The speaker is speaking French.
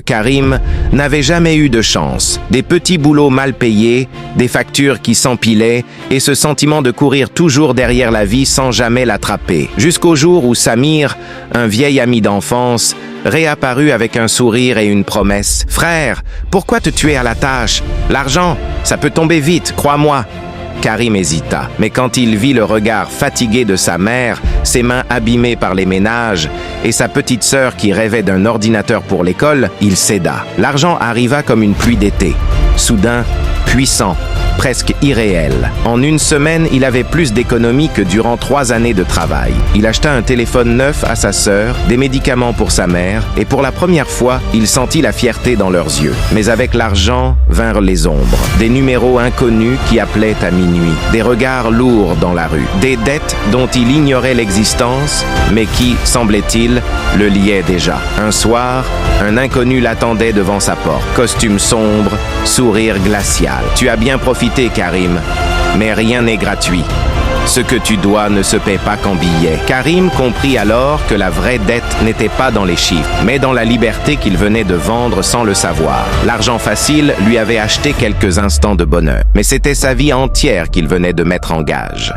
Karim n'avait jamais eu de chance. Des petits boulots mal payés, des factures qui s'empilaient et ce sentiment de courir toujours derrière la vie sans jamais l'attraper. Jusqu'au jour où Samir, un vieil ami d'enfance, réapparut avec un sourire et une promesse. « Frère, pourquoi te tuer à la tâche? L'argent, ça peut tomber vite, crois-moi. » Karim hésita, mais quand il vit le regard fatigué de sa mère, ses mains abîmées par les ménages et sa petite sœur qui rêvait d'un ordinateur pour l'école, il céda. L'argent arriva comme une pluie d'été, soudain, puissant, presque irréel. En une semaine, il avait plus d'économies que durant 3 années de travail. Il acheta un téléphone neuf à sa sœur, des médicaments pour sa mère, et pour la première fois, il sentit la fierté dans leurs yeux. Mais avec l'argent vinrent les ombres. Des numéros inconnus qui appelaient à minuit. Des regards lourds dans la rue. Des dettes dont il ignorait l'existence, mais qui, semblait-il, le liaient déjà. Un soir, un inconnu l'attendait devant sa porte. Costume sombre, sourire glacial. « Tu as bien profité, Karim, mais rien n'est gratuit. Ce que tu dois ne se paie pas qu'en billets. » Karim comprit alors que la vraie dette n'était pas dans les chiffres, mais dans la liberté qu'il venait de vendre sans le savoir. L'argent facile lui avait acheté quelques instants de bonheur, mais c'était sa vie entière qu'il venait de mettre en gage.